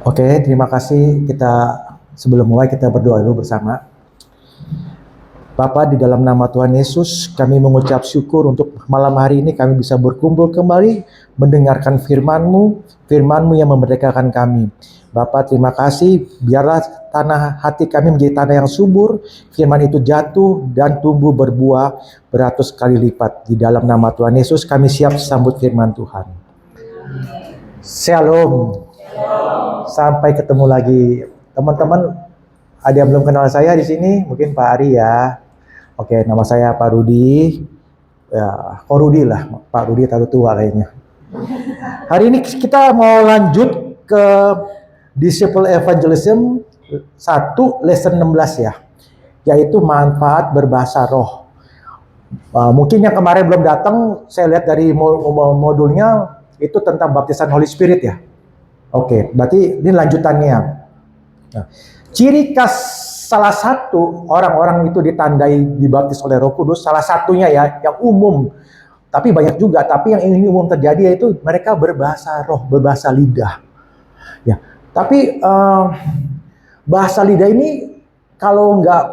Oke, terima kasih. Sebelum mulai kita berdoa dulu bersama. Bapa, di dalam nama Tuhan Yesus, kami mengucap syukur untuk malam hari ini kami bisa berkumpul kembali mendengarkan firman-Mu yang memerdekakan kami. Bapa, terima kasih. Biarlah tanah hati kami menjadi tanah yang subur, firman itu jatuh dan tumbuh berbuah beratus kali lipat. Di dalam nama Tuhan Yesus kami siap sambut firman Tuhan. Shalom. Sampai ketemu lagi. Teman-teman, ada yang belum kenal saya di sini? Mungkin Pak Ari ya. Oke, nama saya Pak Rudi. Ya, Ko Rudi lah. Pak Rudi terlalu tua kayaknya. Hari ini kita mau lanjut ke Disciple Evangelism 1 lesson 16 ya. Yaitu manfaat berbahasa roh. Mungkin yang kemarin belum datang, saya lihat dari modulnya itu tentang baptisan Holy Spirit ya. Oke, berarti ini lanjutannya. Nah, ciri khas salah satu orang-orang itu ditandai dibaptis oleh Roh Kudus, salah satunya ya, yang umum, tapi banyak juga, tapi yang ini umum terjadi yaitu mereka berbahasa roh, berbahasa lidah. Ya, tapi bahasa lidah ini kalau nggak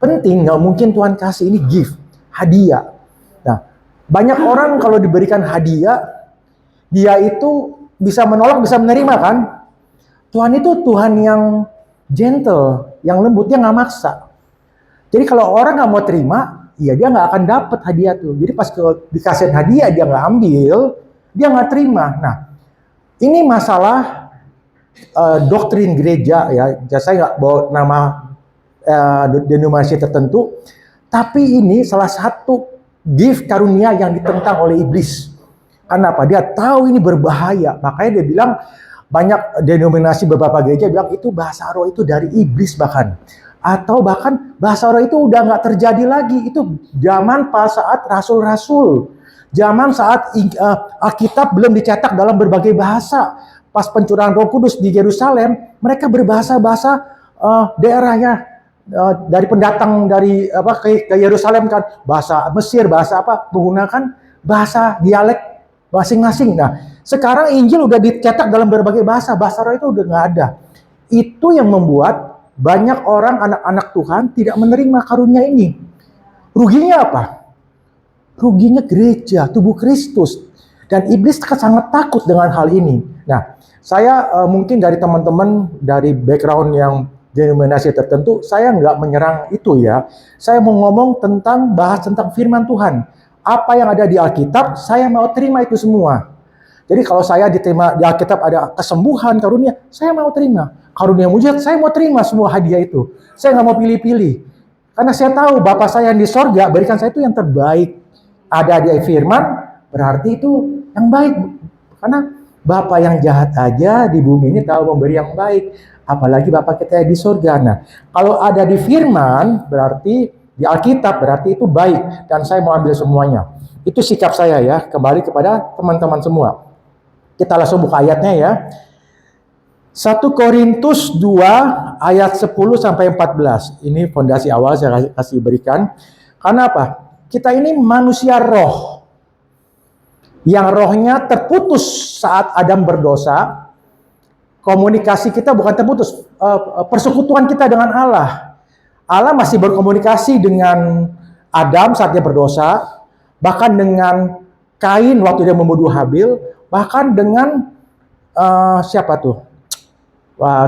penting, nggak mungkin Tuhan kasih ini gift, hadiah. Nah, banyak orang kalau diberikan hadiah, dia itu bisa menolak, bisa menerima kan? Tuhan itu Tuhan yang gentle, yang lembut, dia nggak maksa. Jadi kalau orang nggak mau terima, ya dia nggak akan dapat hadiah tuh. Jadi pas dikasih hadiah dia nggak ambil, dia nggak terima. Nah, ini masalah doktrin gereja ya. Saya nggak bawa nama denominasi tertentu, tapi ini salah satu gift karunia yang ditentang oleh iblis. Kenapa? Dia tahu ini berbahaya, makanya dia bilang, banyak denominasi beberapa gereja bilang itu bahasa roh itu dari iblis bahkan. Atau bahkan bahasa roh itu udah nggak terjadi lagi. Itu zaman pas saat rasul-rasul. Zaman saat Alkitab belum dicetak dalam berbagai bahasa. Pas pencurahan Roh Kudus di Yerusalem, mereka berbahasa-bahasa daerahnya. Dari pendatang dari ke Yerusalem kan, bahasa Mesir, bahasa apa, menggunakan bahasa dialek masing-masing. Nah, sekarang Injil udah dicetak dalam berbagai bahasa, bahasa roh itu udah nggak ada. Itu yang membuat banyak orang, anak-anak Tuhan tidak menerima karunia ini. Ruginya apa? Ruginya gereja, tubuh Kristus. Dan iblis sangat takut dengan hal ini. Nah, saya mungkin dari teman-teman dari background yang denominasi tertentu, saya nggak menyerang itu ya. Saya mau ngomong bahas tentang firman Tuhan. Apa yang ada di Alkitab, saya mau terima itu semua. Jadi kalau saya diterima di Alkitab ada kesembuhan, karunia, saya mau terima. Karunia mujizat, saya mau terima semua hadiah itu. Saya nggak mau pilih-pilih. Karena saya tahu Bapa saya yang di sorga berikan saya itu yang terbaik. Ada di firman, berarti itu yang baik. Karena Bapa yang jahat aja di bumi ini tahu memberi yang baik. Apalagi Bapa kita yang di sorga. Nah, kalau ada di firman, berarti di Alkitab berarti itu baik dan saya mau ambil semuanya. Itu sikap saya ya, kembali kepada teman-teman semua. Kita langsung buka ayatnya ya. 1 Korintus 2 ayat 10 sampai 14. Ini fondasi awal saya kasih berikan. Karena apa? Kita ini manusia roh. Yang rohnya terputus saat Adam berdosa. Komunikasi kita bukan terputus, persekutuan kita dengan Allah. Allah masih berkomunikasi dengan Adam saat dia berdosa, bahkan dengan Kain waktu dia membunuh Habil, bahkan dengan siapa tuh?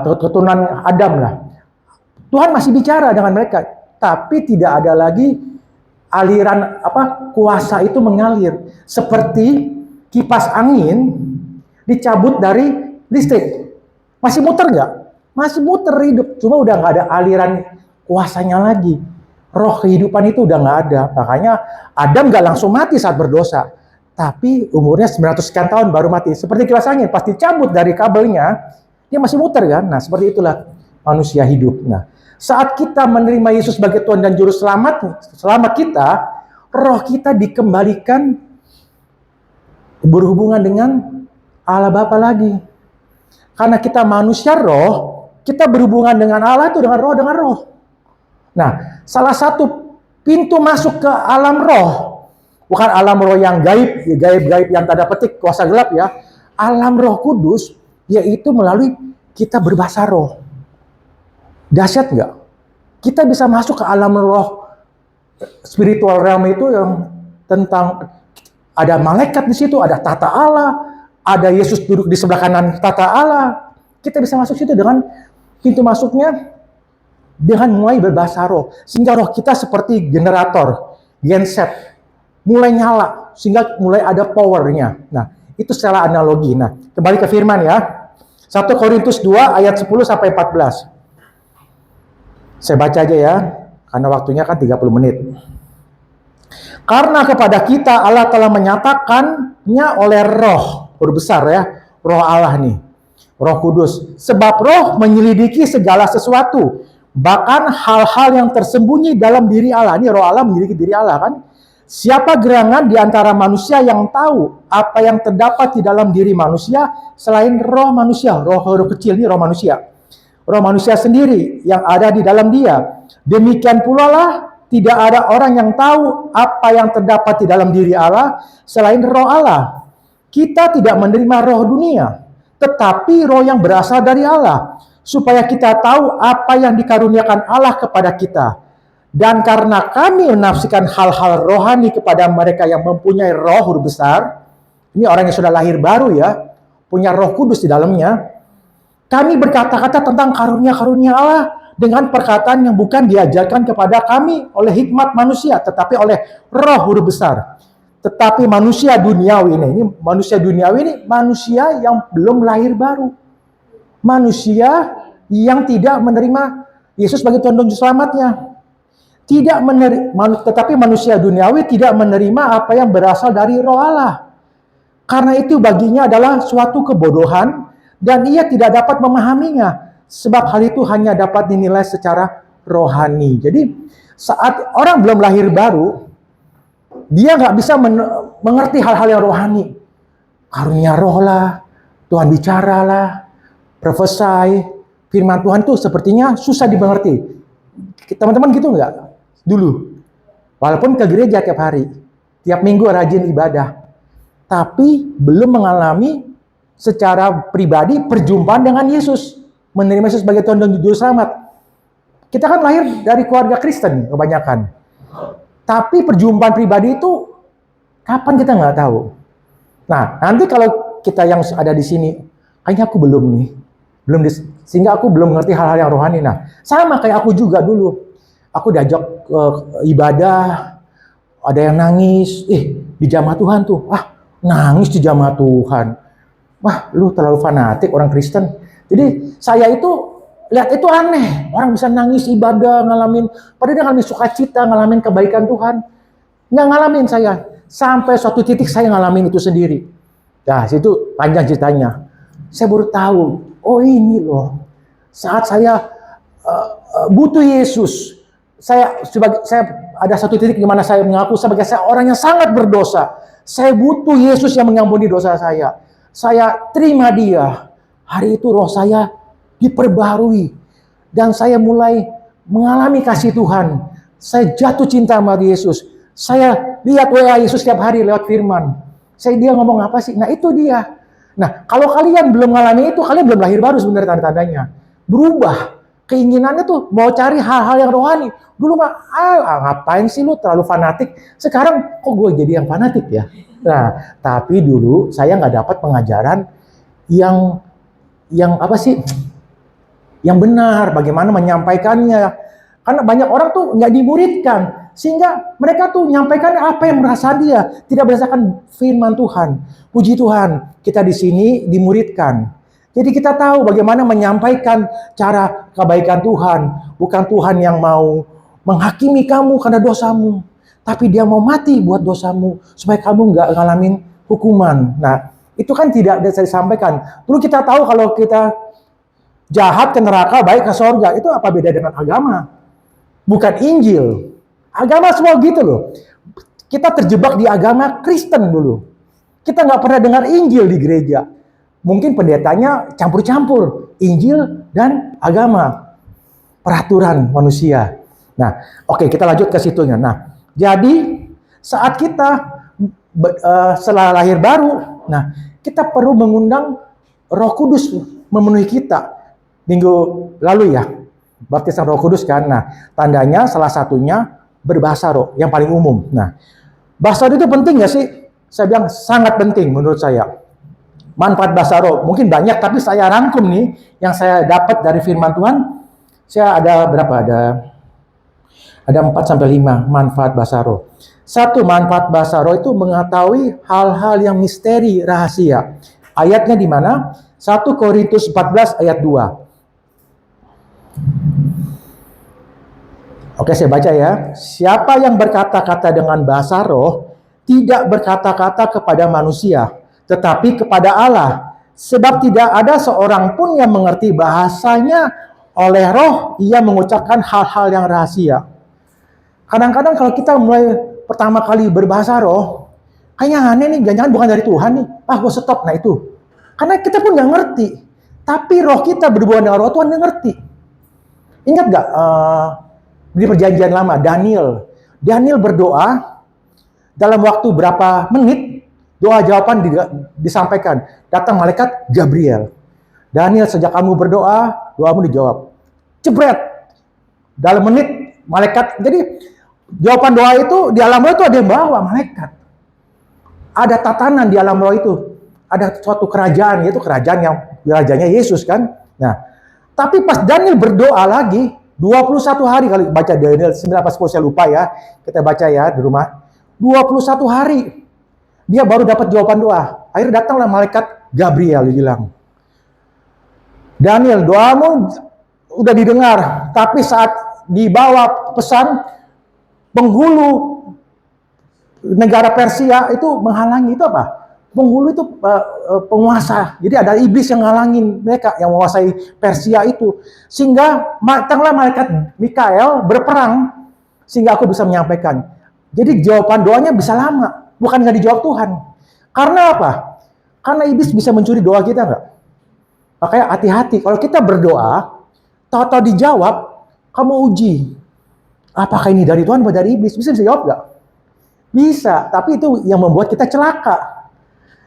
Keturunan Adam lah. Tuhan masih bicara dengan mereka, tapi tidak ada lagi aliran kuasa itu mengalir seperti kipas angin dicabut dari listrik. Masih muter nggak? Masih muter hidup, cuma udah nggak ada aliran kuasanya lagi. Roh kehidupan itu udah nggak ada. Makanya Adam nggak langsung mati saat berdosa. Tapi umurnya 900 sekian tahun baru mati. Seperti kipas angin, pasti cabut dari kabelnya, dia masih muter kan? Nah, seperti itulah manusia hidup. Nah, saat kita menerima Yesus sebagai Tuhan dan Juru selamat kita, roh kita dikembalikan berhubungan dengan Allah Bapa lagi. Karena kita manusia roh, kita berhubungan dengan Allah itu dengan roh. Nah, salah satu pintu masuk ke alam roh, bukan alam roh yang gaib yang tanda petik kuasa gelap ya. Alam Roh Kudus yaitu melalui kita berbahasa roh. Dahsyat nggak? Kita bisa masuk ke alam roh, spiritual realm itu yang tentang ada malaikat di situ, ada tata Allah, ada Yesus duduk di sebelah kanan tata Allah. Kita bisa masuk situ dengan pintu masuknya dengan mulai berbahasa roh, sehingga roh kita seperti generator, genset, mulai nyala, sehingga mulai ada powernya. Nah, itu secara analogi. Nah, kembali ke firman ya. 1 Korintus 2 ayat 10 sampai 14. Saya baca aja ya, karena waktunya kan 30 menit. Karena kepada kita Allah telah menyatakannya oleh roh, huruf besar ya, roh Allah nih, roh kudus. Sebab roh menyelidiki segala sesuatu, bahkan hal-hal yang tersembunyi dalam diri Allah. Ini roh Allah menyelidiki diri Allah kan. Siapa gerangan di antara manusia yang tahu apa yang terdapat di dalam diri manusia selain roh manusia? Roh kecil ini roh manusia. Roh manusia sendiri yang ada di dalam dia. Demikian pula lah tidak ada orang yang tahu apa yang terdapat di dalam diri Allah selain roh Allah. Kita tidak menerima roh dunia, tetapi roh yang berasal dari Allah, supaya kita tahu apa yang dikaruniakan Allah kepada kita. Dan karena kami menafsirkan hal-hal rohani kepada mereka yang mempunyai roh huruf besar, ini orang yang sudah lahir baru ya, punya roh kudus di dalamnya, kami berkata-kata tentang karunia-karunia Allah dengan perkataan yang bukan diajarkan kepada kami oleh hikmat manusia, tetapi oleh roh huruf besar. Tetapi manusia duniawi ini manusia duniawi ini manusia yang belum lahir baru. Manusia yang tidak menerima Yesus sebagai Tuhan dan Juru Selamatnya. Tetapi manusia duniawi tidak menerima apa yang berasal dari roh Allah. Karena itu baginya adalah suatu kebodohan dan ia tidak dapat memahaminya. Sebab hal itu hanya dapat dinilai secara rohani. Jadi saat orang belum lahir baru, dia nggak bisa mengerti hal-hal yang rohani. Karunia roh lah, Tuhan bicara lah, prophesy, firman Tuhan tuh sepertinya susah dimengerti. Teman-teman gitu nggak? Dulu, walaupun ke gereja tiap hari, tiap minggu rajin ibadah, tapi belum mengalami secara pribadi perjumpaan dengan Yesus, menerima Yesus sebagai Tuhan dan Juru Selamat. Kita kan lahir dari keluarga Kristen kebanyakan, tapi perjumpaan pribadi itu kapan kita nggak tahu. Nah, nanti kalau kita yang ada di sini, kayaknya aku belum nih, sehingga aku belum mengerti hal-hal yang rohani. Nah, sama kayak aku juga dulu. Aku diajak ibadah, ada yang nangis, di jamaah Tuhan tuh, nangis di jamaah Tuhan. Wah, lu terlalu fanatik orang Kristen. Jadi saya itu lihat itu aneh, orang bisa nangis ibadah, padahal dia ngalamin sukacita, ngalamin kebaikan Tuhan. Nggak ngalamin saya, sampai suatu titik saya ngalamin itu sendiri. Nah, situ panjang ceritanya. Saya baru tahu, oh ini loh, saat saya butuh Yesus. Saya ada satu titik di mana saya mengaku sebagai orang yang sangat berdosa. Saya butuh Yesus yang mengampuni dosa saya. Saya terima Dia. Hari itu roh saya diperbarui dan saya mulai mengalami kasih Tuhan. Saya jatuh cinta sama Yesus. Saya lihat WA Yesus setiap hari lewat firman. Dia ngomong apa sih? Nah, itu dia. Nah, kalau kalian belum mengalami itu, kalian belum lahir baru sebenarnya tanda-tandanya. Berubah. Keinginannya tuh mau cari hal-hal yang rohani. Dulu mah, ngapain sih lu terlalu fanatik? Sekarang kok gue jadi yang fanatik ya? Nah, tapi dulu saya nggak dapat pengajaran yang apa sih? Yang benar, bagaimana menyampaikannya. Karena banyak orang tuh nggak dimuridkan. Sehingga mereka tuh menyampaikan apa yang merasa dia. Tidak berdasarkan firman Tuhan. Puji Tuhan, kita di sini dimuridkan. Jadi kita tahu bagaimana menyampaikan cara kebaikan Tuhan. Bukan Tuhan yang mau menghakimi kamu karena dosamu. Tapi Dia mau mati buat dosamu. Supaya kamu nggak ngalamin hukuman. Nah, itu kan tidak bisa disampaikan. Dulu kita tahu kalau kita jahat ke neraka, baik ke surga. Itu apa beda dengan agama? Bukan Injil. Agama semua gitu loh. Kita terjebak di agama Kristen dulu. Kita nggak pernah dengar Injil di gereja. Mungkin pendetanya campur-campur Injil dan agama, peraturan manusia. Nah, oke, kita lanjut ke situnya. Nah, jadi saat kita setelah lahir baru, nah kita perlu mengundang Roh Kudus memenuhi kita. Minggu lalu ya, baptisan Roh Kudus kan. Nah, tandanya salah satunya berbahasa roh yang paling umum. Nah, bahasa roh itu penting nggak sih? Saya bilang sangat penting menurut saya. Manfaat bahasa roh mungkin banyak, tapi saya rangkum nih yang saya dapat dari firman Tuhan. Saya ada berapa? Ada 4 sampai 5 manfaat bahasa roh. Satu, manfaat bahasa roh itu mengetahui hal-hal yang misteri, rahasia. Ayatnya di mana? 1 Korintus 14 ayat 2. Oke, saya baca ya. Siapa yang berkata-kata dengan bahasa roh, tidak berkata-kata kepada manusia, tetapi kepada Allah. Sebab tidak ada seorang pun yang mengerti bahasanya, oleh roh ia mengucapkan hal-hal yang rahasia. Kadang-kadang kalau kita mulai pertama kali berbahasa roh, kayaknya aneh nih, jangan-jangan bukan dari Tuhan nih. Gue stop, nah itu. Karena kita pun nggak ngerti. Tapi roh kita berhubungan dengan roh Tuhan, dia ngerti. Ingat nggak di perjanjian lama, Daniel berdoa, dalam waktu berapa menit, doa jawaban disampaikan. Datang malaikat Gabriel. Daniel, sejak kamu berdoa, doamu dijawab. Jebret. Dalam menit, malaikat. Jadi, jawaban doa itu, di alam roh itu ada yang bawa malaikat. Ada tatanan di alam roh itu. Ada suatu kerajaan, yaitu kerajaan yang rajanya Yesus kan. Nah, tapi pas Daniel berdoa lagi, 21 hari kali baca Daniel 9 pas saya lupa ya. Kita baca ya di rumah. 21 hari dia baru dapat jawaban doa. Akhirnya datanglah malaikat Gabriel, dia bilang, Daniel, doamu udah didengar, tapi saat dibawa pesan, penghulu negara Persia itu menghalangi. Itu apa? Penghulu itu penguasa. Jadi ada iblis yang ngalangin mereka yang menguasai Persia itu. Sehingga datanglah malaikat Mikael berperang sehingga aku bisa menyampaikan. Jadi jawaban doanya bisa lama, bukan nggak dijawab Tuhan. Karena apa? Karena iblis bisa mencuri doa kita nggak? Makanya hati-hati kalau kita berdoa, tahu-tahu dijawab, kamu uji. Apakah ini dari Tuhan atau dari iblis? Bisa jawab nggak? Bisa, tapi itu yang membuat kita celaka.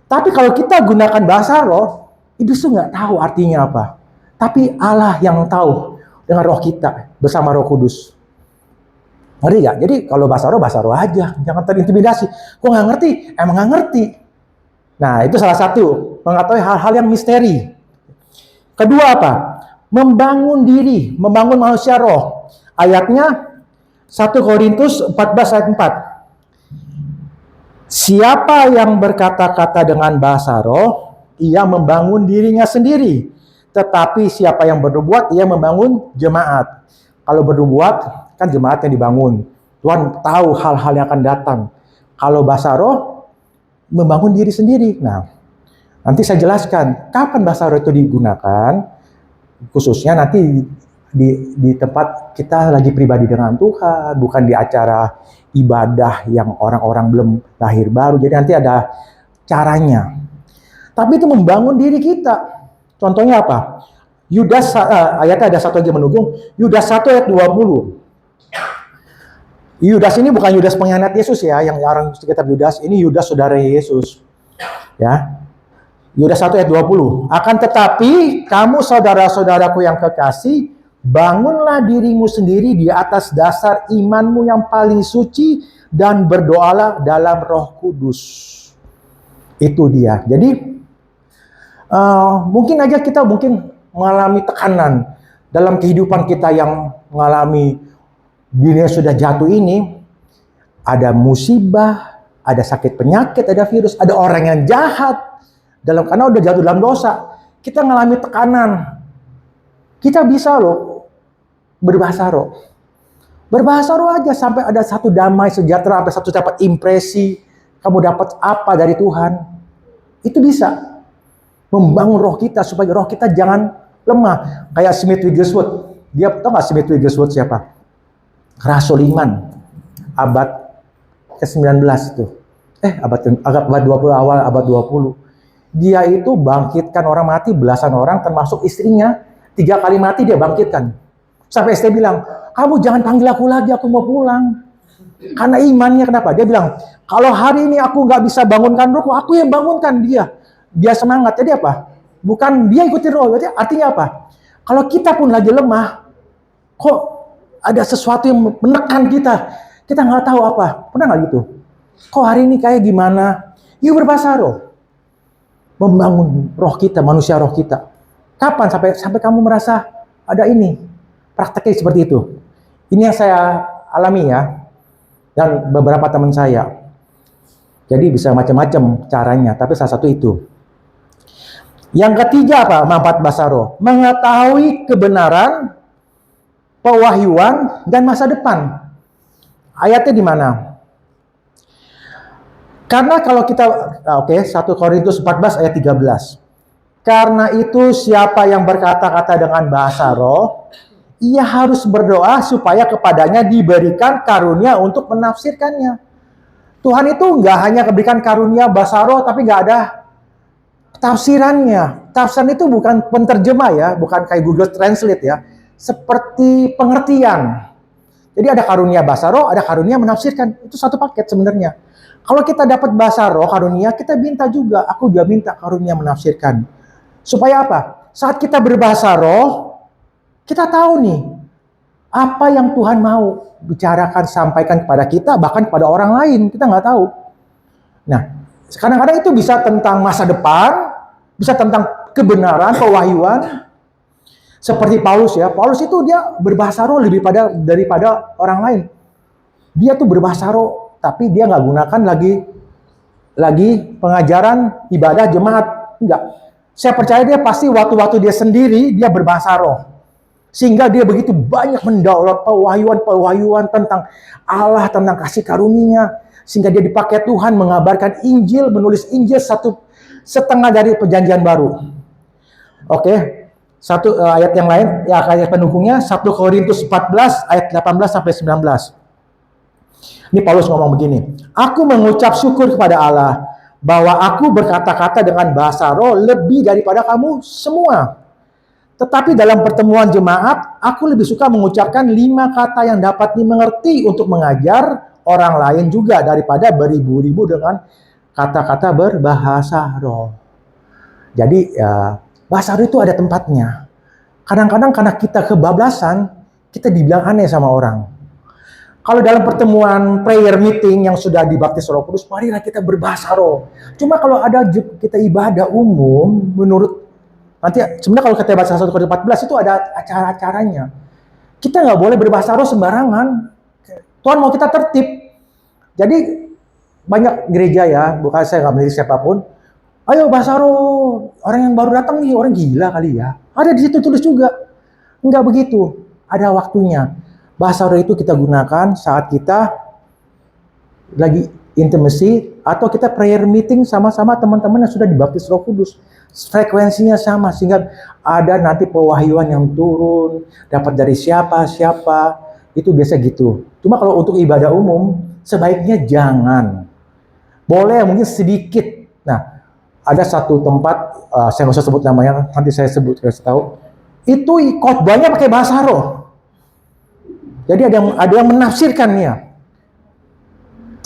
Tapi kalau kita gunakan bahasa roh, itu nggak tahu artinya apa. Tapi Allah yang tahu dengan roh kita bersama Roh Kudus. Ngerti gak? Jadi kalau bahasa roh aja. Jangan terintimidasi. Kok nggak ngerti? Emang nggak ngerti. Nah, itu salah satu. Mengetahui hal-hal yang misteri. Kedua apa? Membangun diri. Membangun manusia roh. Ayatnya 1 Korintus 14 ayat 4. Siapa yang berkata-kata dengan bahasa roh, ia membangun dirinya sendiri. Tetapi siapa yang bernubuat, ia membangun jemaat. Kalau bernubuat, kan jemaat yang dibangun. Tuhan tahu hal-hal yang akan datang. Kalau bahasa roh, membangun diri sendiri. Nah, nanti saya jelaskan kapan bahasa roh itu digunakan. Khususnya nanti di tempat kita lagi pribadi dengan Tuhan, bukan di acara ibadah yang orang-orang belum lahir baru. Jadi nanti ada caranya. Tapi itu membangun diri kita. Contohnya apa? Yudas, ayatnya ada satu lagi menunggu. Yudas 1 ayat 20. Yudas ini bukan Yudas pengkhianat Yesus ya, yang orang sekitar Yudas. Ini Yudas saudara Yesus. Ya. Yudas 1 ayat 20. Akan tetapi kamu saudara-saudaraku yang kekasih, bangunlah dirimu sendiri di atas dasar imanmu yang paling suci dan berdoalah dalam Roh Kudus. Itu dia. Jadi mungkin aja kita mengalami tekanan dalam kehidupan kita yang mengalami dunia sudah jatuh ini. Ada musibah, ada sakit penyakit, ada virus, ada orang yang jahat karena udah jatuh dalam dosa. Kita mengalami tekanan. Kita bisa loh berbahasa roh. Berbahasa roh aja sampai ada satu damai sejahtera, sampai satu dapat impresi, kamu dapat apa dari Tuhan. Itu bisa membangun roh kita supaya roh kita jangan lemah. Kayak Smith Wigglesworth. Dia tahu nggak Smith Wigglesworth siapa? Rasul Iman. Abad ke-19 itu. Abad 20 awal abad 20. Dia itu bangkitkan orang mati belasan orang termasuk istrinya. 3 kali mati dia bangkitkan. Sampai istri bilang, kamu jangan panggil aku lagi, aku mau pulang. Karena imannya kenapa? Dia bilang, kalau hari ini aku nggak bisa bangunkan rohku, aku yang bangunkan dia. Dia semangat. Jadi apa? bukan dia ikutin roh. Berarti artinya apa? Kalau kita pun lagi lemah, kok ada sesuatu yang menekan kita, kita nggak tahu apa. Pernah nggak gitu? Kok hari ini kayak gimana? Yuk berbahasa roh, membangun roh kita, manusia roh kita. Kapan sampai kamu merasa ada ini? Prakteknya seperti itu. Ini yang saya alami ya, dan beberapa teman saya. Jadi bisa macam-macam caranya, tapi salah satu itu. Yang ketiga apa? Manfaat bahasa roh. Mengetahui kebenaran, pewahyuan, dan masa depan. Ayatnya di mana? Karena kalau kita, 1 Korintus 14 ayat 13. Karena itu siapa yang berkata-kata dengan bahasa roh, ia harus berdoa supaya kepadanya diberikan karunia untuk menafsirkannya. Tuhan itu nggak hanya berikan karunia bahasa roh, tapi nggak ada tafsirannya. Tafsiran itu bukan penterjemah ya, bukan kayak Google Translate ya. Seperti pengertian. Jadi ada karunia bahasa roh, ada karunia menafsirkan. Itu satu paket sebenarnya. Kalau kita dapat bahasa roh, karunia, kita minta juga. Aku juga minta karunia menafsirkan. Supaya apa? Saat kita berbahasa roh, kita tahu nih, apa yang Tuhan mau bicarakan, sampaikan kepada kita, bahkan kepada orang lain. Kita nggak tahu. Nah, kadang-kadang itu bisa tentang masa depan, bisa tentang kebenaran, pewahyuan. Seperti Paulus ya. Paulus itu dia berbahasa roh lebih daripada orang lain. Dia tuh berbahasa roh, tapi dia nggak gunakan lagi pengajaran ibadah jemaat. Enggak. Saya percaya dia pasti waktu-waktu dia sendiri, dia berbahasa roh. Sehingga dia begitu banyak mendapat pewahyuan tentang Allah, tentang kasih karunia. Sehingga dia dipakai Tuhan mengabarkan Injil, menulis Injil setengah dari perjanjian baru. Oke. Satu ayat yang lain, ya ayat pendukungnya 1 Korintus 14 ayat 18 sampai 19. Ini Paulus ngomong begini, aku mengucap syukur kepada Allah bahwa aku berkata-kata dengan bahasa roh lebih daripada kamu semua. Tetapi dalam pertemuan jemaat, aku lebih suka mengucapkan 5 kata yang dapat dimengerti untuk mengajar orang lain juga daripada beribu-ribu dengan kata-kata berbahasa roh. Jadi ya, bahasa roh itu ada tempatnya. Kadang-kadang karena kita kebablasan, kita dibilang aneh sama orang. Kalau dalam pertemuan prayer meeting yang sudah dibaptis Roh Kudus, marilah kita berbahasa roh. Cuma kalau ada kita ibadah umum, menurut nanti sebenarnya kalau kita bahasa 1 Korintus 14 itu ada acara-acaranya. Kita nggak boleh berbahasa roh sembarangan. Tuhan mau kita tertib. Jadi banyak gereja ya, bukan saya nggak milih siapapun. Ayo bahasa roh, orang yang baru datang nih, orang gila kali ya. Ada di situ tulis juga. Enggak begitu, ada waktunya. Bahasa roh itu kita gunakan saat kita lagi intimacy atau kita prayer meeting sama-sama teman-teman yang sudah dibaptis Roh Kudus. Frekuensinya sama sehingga ada nanti pewahyuan yang turun, dapat dari siapa, itu biasa gitu. Cuma kalau untuk ibadah umum, sebaiknya jangan. Boleh mungkin sedikit. Nah, ada satu tempat, saya nggak usah sebut namanya, nanti saya sebut, saya tahu. Itu khotbahnya pakai bahasa roh. Jadi ada yang menafsirkannya.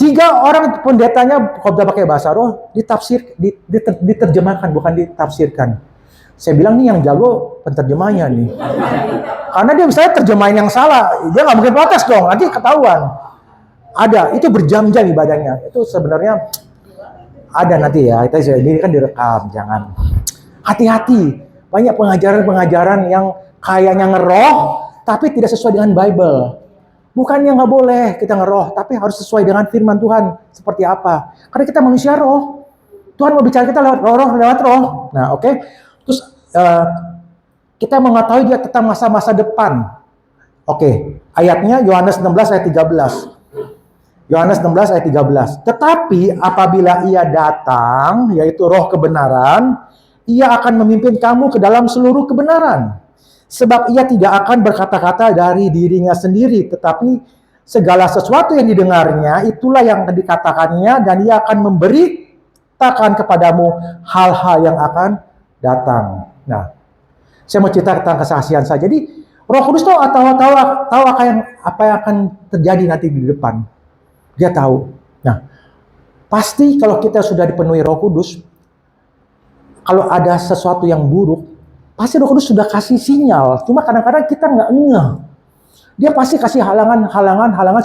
3 orang pendetanya khotbah pakai bahasa roh, diterjemahkan, bukan ditafsirkan. Saya bilang nih yang jago penterjemahnya nih. Karena dia misalnya terjemahin yang salah, dia nggak mungkin protes dong, nanti ketahuan. Ada, itu berjam-jam ibadahnya. Itu sebenarnya ada nanti ya, ini kan direkam, jangan. Hati-hati, banyak pengajaran-pengajaran yang kayaknya ngeroh, tapi tidak sesuai dengan Bible. Bukannya nggak boleh kita ngeroh, tapi harus sesuai dengan firman Tuhan. Seperti apa? Karena kita manusia roh. Tuhan mau bicara kita lewat roh. Nah, oke. Terus kita mengetahui dia tentang masa-masa depan. Oke. Ayatnya Yohanes 16 ayat 13. Yohanes 16 ayat 13. Tetapi apabila ia datang, yaitu roh kebenaran, ia akan memimpin kamu ke dalam seluruh kebenaran. Sebab ia tidak akan berkata-kata dari dirinya sendiri, tetapi segala sesuatu yang didengarnya, itulah yang dikatakannya, dan ia akan memberitakan kepadamu hal-hal yang akan datang. Nah, saya mau cerita tentang kesaksian saya. Jadi, Roh Kudus tahu apa yang akan terjadi nanti di depan. Dia tahu. Nah, pasti kalau kita sudah dipenuhi Roh Kudus, kalau ada sesuatu yang buruk, pasti Roh Kudus sudah kasih sinyal. Cuma kadang-kadang kita nggak ngeh. Dia pasti kasih halangan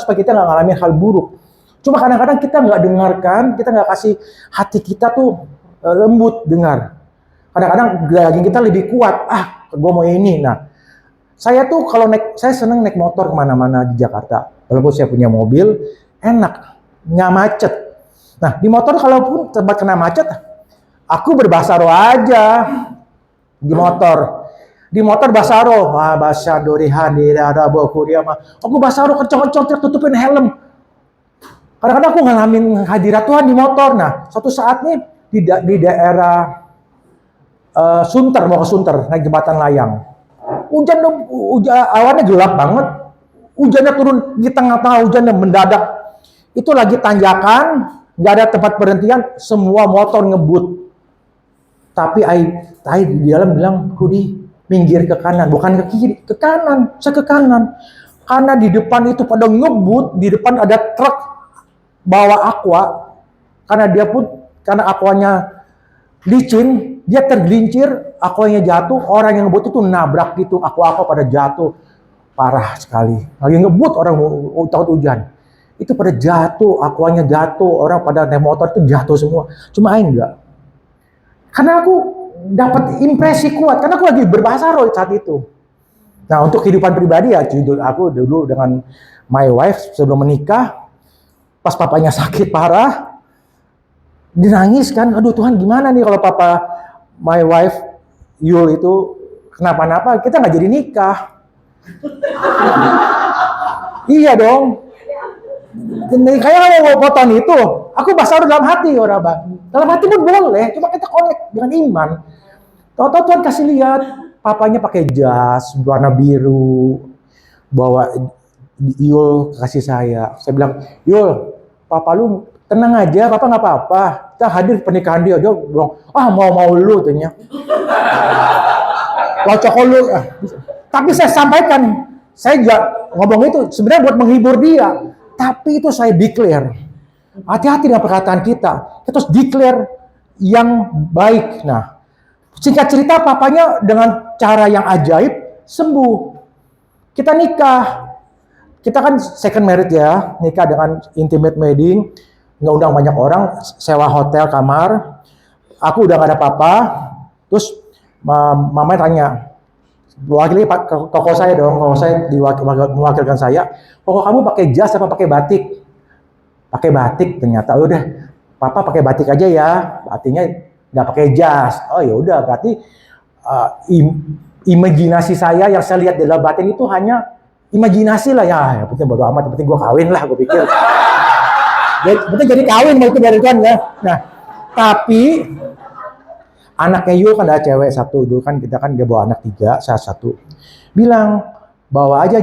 supaya kita nggak ngalamin hal buruk. Cuma kadang-kadang kita nggak dengarkan, kita nggak kasih hati kita tuh lembut dengar. Kadang-kadang daging kita lebih kuat. Gue mau ini. Nah, saya tuh kalau saya seneng naik motor kemana-mana di Jakarta. Walaupun saya punya mobil, enak, nggak macet. Nah, di motor kalaupun tempat kena macet, aku berbahasa roh aja di motor. Di motor bahasa roh, bahasa dorihan dirada bokuriama. Aku bahasa roh kencang-kencang tutupin helm. Kadang-kadang aku ngalamin hadirat Tuhan di motor. Nah, suatu saat nih di daerah Sunter, mau ke Sunter, naik jembatan layang. Hujan awannya gelap banget. Hujannya turun di tengah-tengah, hujannya mendadak. Itu lagi tanjakan, nggak ada tempat berhentian, semua motor ngebut. Tapi Ai di dalam bilang, Rudi, minggir ke kanan, bukan ke kiri, ke kanan. Saya ke kanan. Karena di depan itu pada ngebut, di depan ada truk bawa aqua. Karena aquanya licin, dia tergelincir, aquanya jatuh, orang yang ngebut itu nabrak gitu, aqua pada jatuh. Parah sekali. Lagi ngebut orang takut hujan. Itu pada jatuh, aquanya jatuh, orang pada naik motor itu jatuh semua. Cuma Ai enggak. Karena aku dapat impresi kuat, karena aku lagi berbahasa roh saat itu. Nah, untuk kehidupan pribadi ya, aku dulu dengan my wife sebelum menikah, pas papanya sakit parah, dia nangis kan, aduh Tuhan gimana nih kalau papa my wife Yul itu kenapa-napa, kita nggak jadi nikah. Iya dong. Kayak mau potong itu, aku bahasa dalam hati orang bang. Dalam hati pun boleh, cuma kita connect dengan iman. Tahu-tahu Tuhan kasih lihat, papanya pakai jas warna biru, bawa Yul kasih saya. Saya bilang, Yul, papa lu tenang aja, papa nggak apa-apa. Kita hadir pernikahan dia bilang, mau lu tanya. Kocok lu. Tapi saya sampaikan, saya juga ngomong itu sebenarnya buat menghibur dia. Tapi itu saya declare. Hati-hati dengan perkataan kita. Kita harus declare yang baik. Nah, singkat cerita papanya dengan cara yang ajaib sembuh. Kita nikah. Kita kan second married ya. Nikah dengan intimate wedding. Nggak undang banyak orang. Sewa hotel kamar. Aku udah gak ada apa-apa. Terus mama tanya, wakili koko saya dong, koko saya mewakilkan saya. Koko kamu pakai jas apa pakai batik? Pakai batik ternyata. Udah, papa pakai batik aja ya. Artinya nggak pakai jas. Oh ya udah, berarti imajinasi saya yang saya lihat di dalam batin itu hanya imajinasi lah ya. Penting bodo amat, penting gue kawin lah, gue pikir. Penting jadi kawin mau itu dari Tuhan ya. Nah, tapi anaknya Yul kan ada cewek satu, dulu kan kita kan dia bawa anak 3, saya 1. Bilang, bawa aja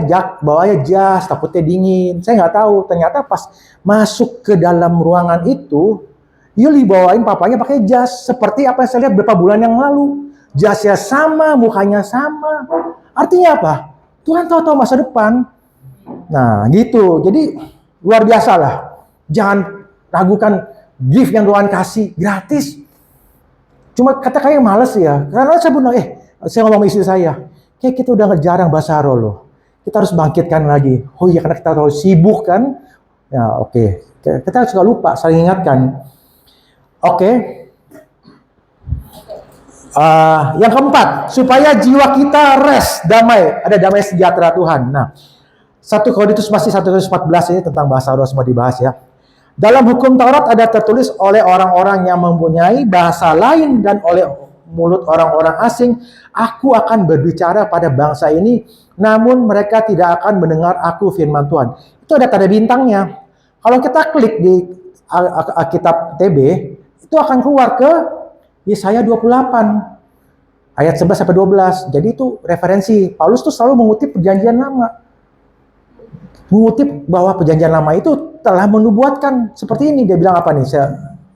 jas, takutnya dingin. Saya nggak tahu, ternyata pas masuk ke dalam ruangan itu, Yul dibawain papanya pakai jas, seperti apa yang saya lihat beberapa bulan yang lalu. Jasnya sama, mukanya sama. Artinya apa? Tuhan tahu masa depan. Nah, gitu. Jadi luar biasa lah. Jangan ragukan gift yang Tuhan kasih gratis. Cuma kata kayak males ya, karena saya bilang, saya ngomong istri saya, kayak kita udah jarang bahasa roh loh. Kita harus bangkitkan lagi. Oh iya, karena kita terlalu sibuk kan. Ya oke. Kita suka lupa, saling ingatkan. Oke. Yang keempat, supaya jiwa kita rest, damai. Ada damai sejahtera Tuhan. Nah, 1 Korintus masih 1 Korintus 14 ini tentang bahasa roh semua dibahas ya. Dalam hukum Taurat ada tertulis oleh orang-orang yang mempunyai bahasa lain dan oleh mulut orang-orang asing, aku akan berbicara pada bangsa ini, namun mereka tidak akan mendengar aku firman Tuhan. Itu ada tanda bintangnya. Kalau kita klik di Alkitab TB, itu akan keluar ke Yesaya 28 ayat 11 sampai 12. Jadi itu referensi. Paulus tuh selalu mengutip perjanjian lama. Mengutip bahwa perjanjian lama itu telah menubuatkan seperti ini. Dia bilang apa nih?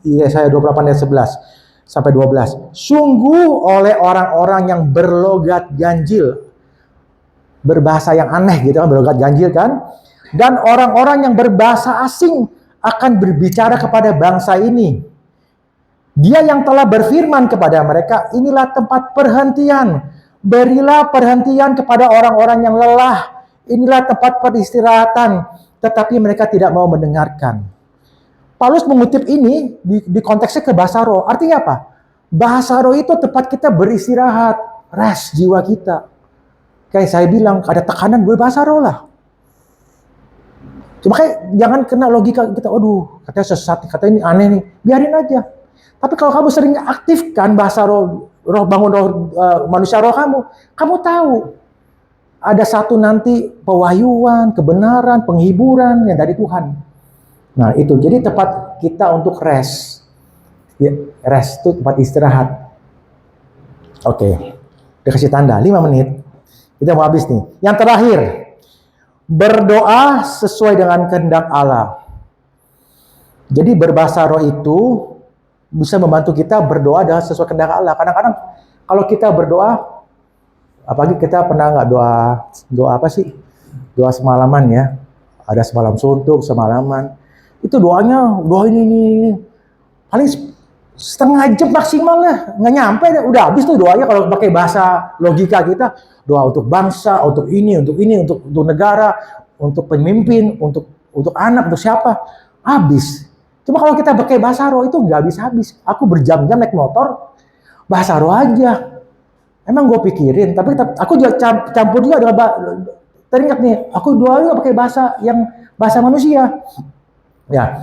Yesaya 28 ayat 11 sampai 12. Sungguh oleh orang-orang yang berlogat ganjil, berbahasa yang aneh gitu kan, berlogat ganjil kan, dan orang-orang yang berbahasa asing akan berbicara kepada bangsa ini. Dia yang telah berfirman kepada mereka, inilah tempat perhentian. Berilah perhentian kepada orang-orang yang lelah. Inilah tempat peristirahatan. Tetapi mereka tidak mau mendengarkan. Paulus mengutip ini di konteksnya ke bahasa roh. Artinya apa? Bahasa roh itu tempat kita beristirahat. Rest jiwa kita. Kayak saya bilang, ada tekanan gue bahasa roh lah. Cuma kayak jangan kena logika kita, aduh, katanya sesat, katanya ini aneh nih. Biarin aja. Tapi kalau kamu sering aktifkan bahasa roh bangun roh manusia roh kamu tahu ada satu nanti pewahyuan, kebenaran, penghiburan yang dari Tuhan. Nah itu, jadi tempat kita untuk rest. Rest itu tempat istirahat. Oke, dikasih tanda 5 menit. Kita mau habis nih. Yang terakhir, berdoa sesuai dengan kehendak Allah. Jadi berbahasa roh itu bisa membantu kita berdoa dengan sesuai kehendak Allah. Kadang-kadang kalau kita berdoa, apalagi kita pernah nggak doa apa sih? Doa semalaman ya. Ada semalam suntuk, semalaman. Itu doa ini. Paling setengah jam maksimal lah. Nggak nyampe, udah habis tuh doanya kalau pakai bahasa logika kita. Doa untuk bangsa, untuk negara, untuk pemimpin, untuk anak, untuk siapa. Habis. Cuma kalau kita pakai bahasa roh itu nggak habis-habis. Aku berjam-jam naik motor, bahasa roh aja. Emang gue pikirin, tapi aku juga campur juga dengan teringat nih, aku doanya pakai bahasa manusia. Ya,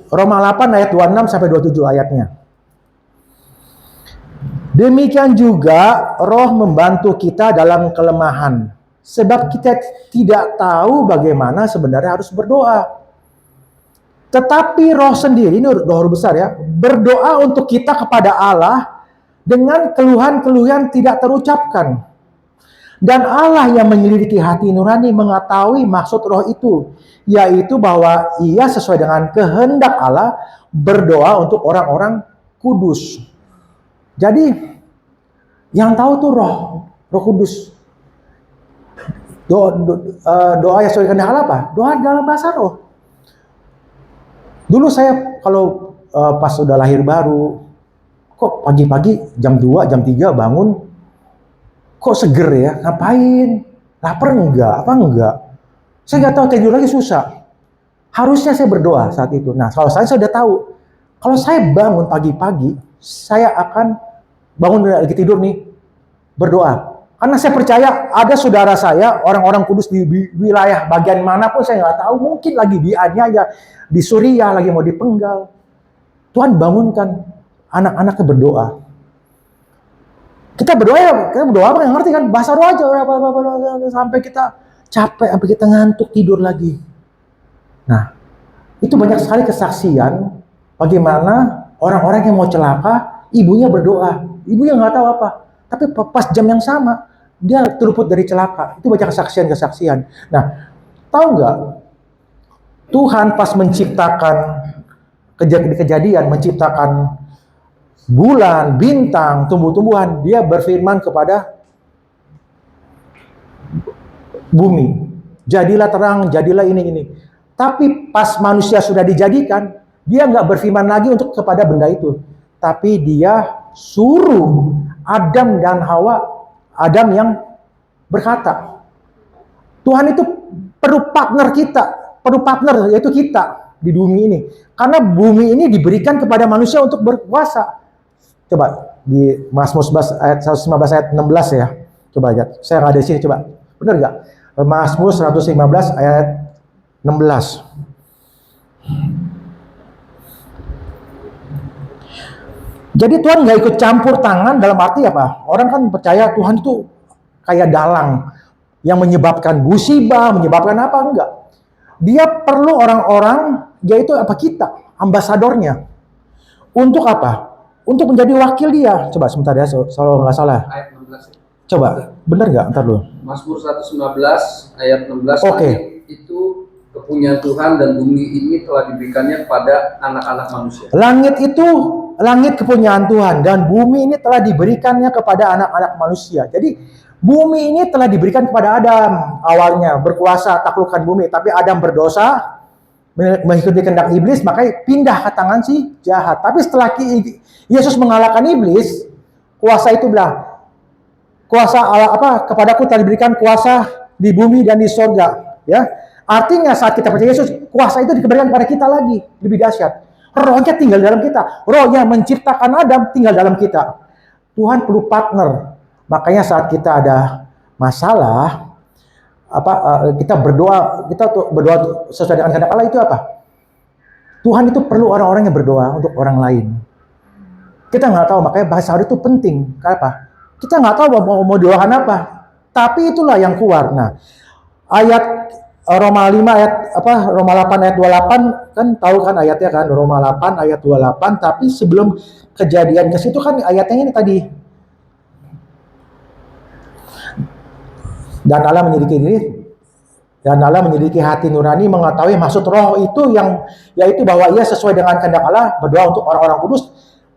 Roma 8 ayat 26 sampai 27 ayatnya. Demikian juga roh membantu kita dalam kelemahan. Sebab kita tidak tahu bagaimana sebenarnya harus berdoa. Tetapi roh sendiri, ini roh besar ya, berdoa untuk kita kepada Allah dengan keluhan-keluhan tidak terucapkan. Dan Allah yang menyelidiki hati nurani mengetahui maksud roh itu, yaitu bahwa ia sesuai dengan kehendak Allah berdoa untuk orang-orang kudus. Jadi yang tahu tuh roh kudus. Doa yang sesuai kehendak Allah apa? Doa dalam bahasa roh. Dulu saya kalau pas udah lahir baru, kok pagi-pagi jam 2, jam 3 bangun, kok seger ya? Ngapain? Lapar enggak? Apa enggak? Saya nggak tahu, tidur lagi susah. Harusnya saya berdoa saat itu. Nah, kalau saya sudah tahu, kalau saya bangun pagi-pagi, saya akan bangun lagi tidur nih, berdoa. Karena saya percaya ada saudara saya, orang-orang kudus di wilayah bagian manapun saya nggak tahu, mungkin lagi di Anyaya, di Suriah, lagi mau dipenggal. Tuhan bangunkan anak-anaknya berdoa. Kita berdoa apa yang ngerti kan? Bahasa roh aja, sampai kita capek, sampai kita ngantuk, tidur lagi. Nah, itu banyak sekali kesaksian bagaimana orang-orang yang mau celaka, ibunya berdoa. Ibunya nggak tahu apa. Tapi pas jam yang sama, dia terluput dari celaka. Itu banyak kesaksian. Nah, tahu nggak? Tuhan pas menciptakan kejadian, menciptakan bulan, bintang, tumbuh-tumbuhan, dia berfirman kepada bumi, jadilah terang, jadilah ini. Tapi pas manusia sudah dijadikan, dia nggak berfirman lagi untuk kepada benda itu. Tapi dia suruh Adam dan Hawa, Adam yang berkata, Tuhan itu perlu partner yaitu kita di bumi ini. Karena bumi ini diberikan kepada manusia untuk berkuasa. Coba di Mazmur 11 ayat 115 ayat 16 ya. Coba lihat. Saya nggak ada di sini, coba. Benar nggak? Mazmur 115 ayat 16. Jadi Tuhan nggak ikut campur tangan dalam arti apa? Orang kan percaya Tuhan itu kayak dalang yang menyebabkan musibah, menyebabkan apa? Enggak. Dia perlu orang-orang, yaitu apa, kita, ambasadornya. Untuk apa? Untuk menjadi wakil dia. Coba sebentar ya, kalau nggak salah. Ayat 16. Coba, benar nggak? Ntar dulu. Mazmur 119 ayat 16. Oke. Itu kepunyaan Tuhan dan bumi ini telah diberikannya kepada anak-anak manusia. Langit kepunyaan Tuhan dan bumi ini telah diberikannya kepada anak-anak manusia. Jadi bumi ini telah diberikan kepada Adam awalnya, berkuasa taklukkan bumi. Tapi Adam berdosa, mengikuti kehendak iblis, makanya pindah ke tangan si jahat. Tapi setelah Yesus mengalahkan iblis, kuasa itu bilang, kuasa Allah kepadaku telah diberikan kuasa di bumi dan di sorga. Ya, artinya saat kita percaya Yesus, kuasa itu diberikan kepada kita lagi, lebih dahsyat. Rohnya tinggal dalam kita, rohnya menciptakan Adam tinggal dalam kita. Tuhan perlu partner. Makanya saat kita ada masalah, kita berdoa sesuai dengan kehendak Allah itu apa? Tuhan itu perlu orang-orang yang berdoa untuk orang lain. Kita nggak tahu, makanya bahasa itu penting. Kenapa? Kita nggak tahu mau doakan apa, tapi itulah yang keluar. Nah, ayat Roma 5 ayat Roma 8 ayat 28 kan tahu kan ayatnya kan, Roma 8 ayat 28, tapi sebelum kejadian ke situ kan ayatnya ini tadi. Dan Allah menyelidiki hati nurani, mengetahui maksud roh itu, yang yaitu bahwa ia sesuai dengan kehendak Allah, berdoa untuk orang-orang kudus.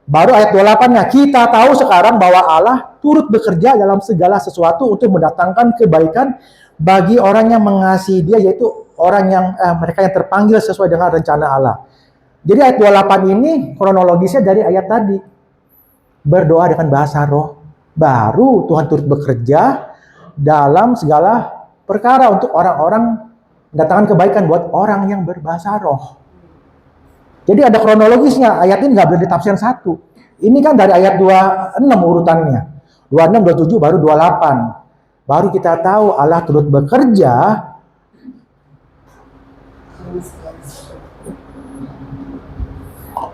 Baru ayat 28-nya, kita tahu sekarang bahwa Allah turut bekerja dalam segala sesuatu untuk mendatangkan kebaikan bagi orang yang mengasihi Dia, yaitu orang yang mereka yang terpanggil sesuai dengan rencana Allah. Jadi ayat 28 ini kronologisnya dari ayat tadi. Berdoa dengan bahasa roh, baru Tuhan turut bekerja dalam segala perkara untuk orang-orang, mendatangkan kebaikan buat orang yang berbahasa roh. Jadi ada kronologisnya, ayat ini nggak boleh ditafsir satu. Ini kan dari ayat 26 urutannya. 26, 27, baru 28. Baru kita tahu Allah turut bekerja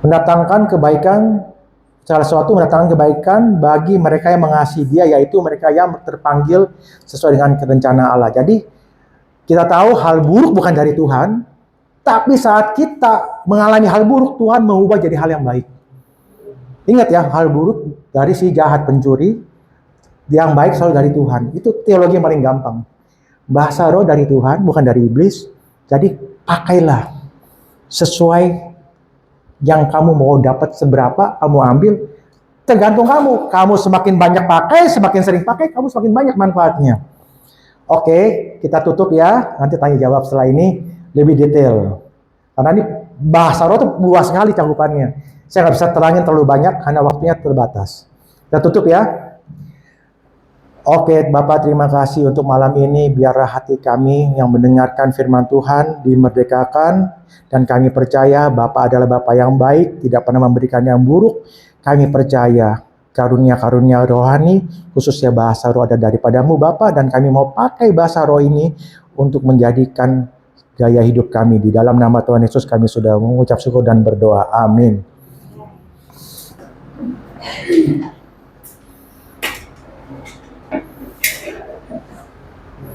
mendatangkan kebaikan, salah sesuatu mendatangkan kebaikan bagi mereka yang mengasihi Dia, yaitu mereka yang terpanggil sesuai dengan rencana Allah. Jadi kita tahu hal buruk bukan dari Tuhan, tapi saat kita mengalami hal buruk, Tuhan mengubah jadi hal yang baik. Ingat ya, hal buruk dari si jahat pencuri, yang baik selalu dari Tuhan. Itu teologi yang paling gampang. Bahasa roh dari Tuhan, bukan dari iblis. Jadi pakailah sesuai yang kamu mau dapat, seberapa kamu ambil, tergantung kamu. Kamu semakin banyak pakai, semakin sering pakai, kamu semakin banyak manfaatnya. Oke, kita tutup ya. Nanti tanya jawab setelah ini lebih detail. Karena ini bahasa roh itu luas sekali cakupannya. Saya nggak bisa terangin terlalu banyak karena waktunya terbatas. Kita tutup ya. Oke, Bapak terima kasih untuk malam ini. Biarlah hati kami yang mendengarkan firman Tuhan dimerdekakan. Dan kami percaya Bapak adalah Bapak yang baik, tidak pernah memberikan yang buruk. Kami percaya karunia-karunia rohani, khususnya bahasa roh ada daripadamu Bapak. Dan kami mau pakai bahasa roh ini untuk menjadikan gaya hidup kami. Di dalam nama Tuhan Yesus kami sudah mengucap syukur dan berdoa. Amin.